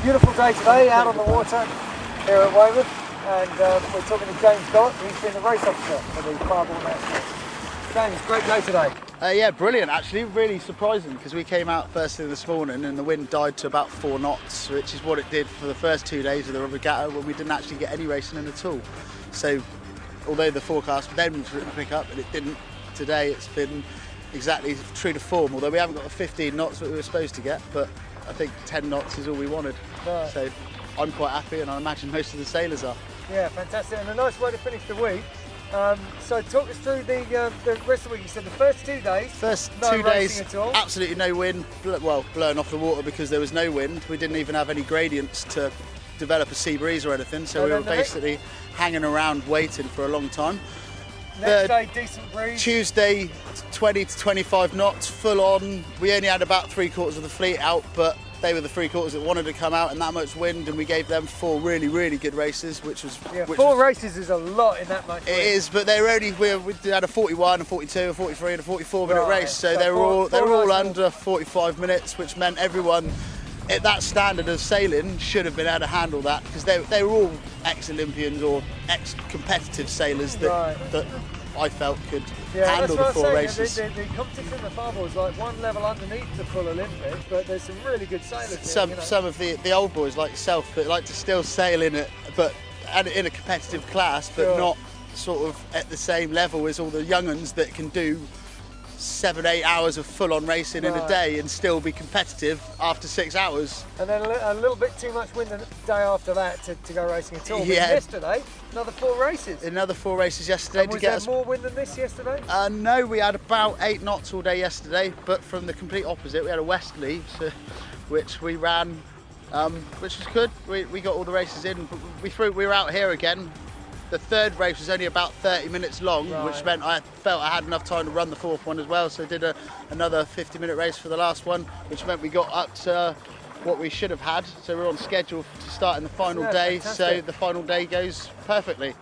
Beautiful day today out on the water here at Weymouth, and we're talking to James Gott. He's been the race officer for the Fireball Nationals. James, great day today. Yeah, brilliant actually, really surprising because we came out first thing this morning and the wind died to about 4 knots, which is what it did for the first 2 days of the regatta when we didn't actually get any racing in at all. So although the forecast then was to pick up and it didn't, today it's been exactly true to form, although we haven't got the 15 knots that we were supposed to get, but I think 10 knots is all we wanted. Right. So I'm quite happy and I imagine most of the sailors are. Yeah, fantastic, and a nice way to finish the week. So talk us through the rest of the week. You said the first 2 days, no 2 days, at all. Absolutely no wind, well, blowing off the water because there was no wind. We didn't even have any gradients to develop a sea breeze or anything, so we were basically hanging around waiting for a long time. Next day, decent breeze. Tuesday, 20 to 25 knots, full on. We only had about 3/4 of the fleet out, but they were the 3/4 that wanted to come out and that much wind, and we gave them 4 really, really good races, which was... Yeah, 4 races is a lot in that much wind. It is, but they were only, we had a 41, a 42, a 43 and a 44 minute race, so they were all under 45 minutes, which meant everyone at that standard of sailing should have been able to handle that, because they were all ex-Olympians or ex-competitive sailors that I felt could handle the 4 races. The competition in the Fireball is like one level underneath the full Olympics, but there's some really good sailors some, here, you know. Some of the old boys like yourself that like to still sail in it, but in a competitive class, but not sort of at the same level as all the young uns that can do 7-8 hours of full-on racing in a day and still be competitive after 6 hours. And then a little bit too much wind the day after that to go racing at all. Yeah. But yesterday, another 4 races. Another 4 races yesterday. And was there more wind than this yesterday? No, we had about 8 knots all day yesterday, but from the complete opposite, we had a westerly, which we ran, which was good. We got all the races in. We were out here again. The 3rd race was only about 30 minutes long, which meant I felt I had enough time to run the 4th one as well, so I did another 50-minute race for the last one, which meant we got up to what we should have had, so we're on schedule to start in the final day, fantastic. So the final day goes perfectly.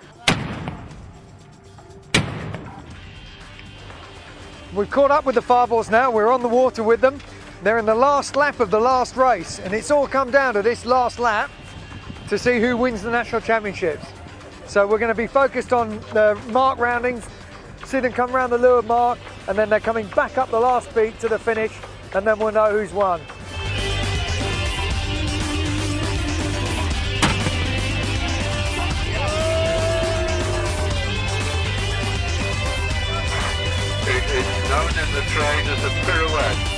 We've caught up with the Fireballs now, we're on the water with them. They're in the last lap of the last race, and it's all come down to this last lap to see who wins the National Championships. So we're going to be focused on the mark roundings, see them come round the leeward mark, and then they're coming back up the last beat to the finish, and then we'll know who's won. It is known in the trade as a pirouette.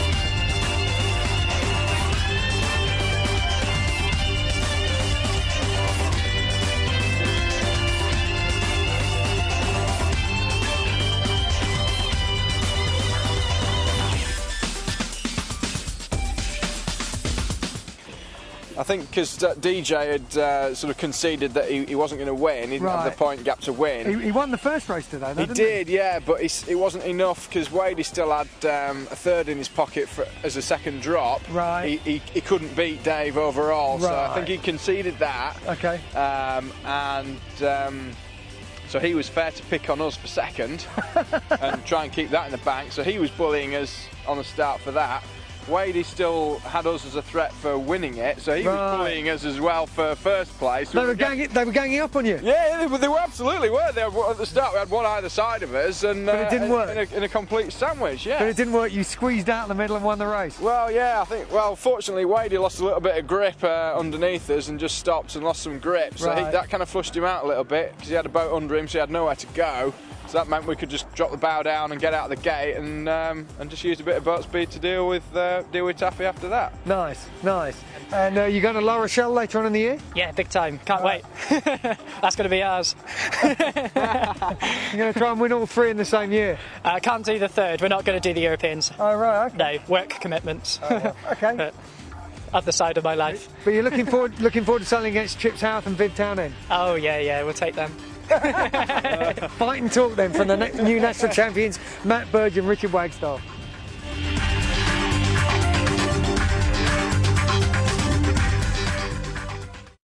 I think because DJ had sort of conceded that he wasn't going to win, he didn't have the point gap to win. He won the first race today, though, didn't he? He did, yeah, but it wasn't enough because Wadey still had a 3rd in his pocket as a second drop. Right. He couldn't beat Dave overall, so I think he conceded that. Okay. So he was fair to pick on us for 2nd and try and keep that in the bank, so he was bullying us on the start for that. Wadey still had us as a threat for winning it, so he was bullying us as well for 1st place. They were ganging up on you? Yeah, they were absolutely were. At the start we had one either side of us, and but it didn't work. In a complete sandwich, yeah. But it didn't work. You squeezed out in the middle and won the race. Well, yeah, I think. Well, fortunately, Wadey lost a little bit of grip underneath us and just stopped and lost some grip, so that kind of flushed him out a little bit because he had a boat under him, so he had nowhere to go. So that meant we could just drop the bow down and get out of the gate and just use a bit of boat speed to deal with Taffy after that. Nice. And you're going to La Rochelle later on in the year? Yeah, big time. Can't wait. That's going to be ours. You're going to try and win all 3 in the same year? Can't do the 3rd. We're not going to do the Europeans. Oh, right. Okay. No, work commitments. Okay. But other side of my life. But you're looking forward to sailing against Chips Howth and Viv Townend? Oh, yeah, we'll take them. Fight and talk then from the new national champions, Matt Burge and Richard Wagstaff.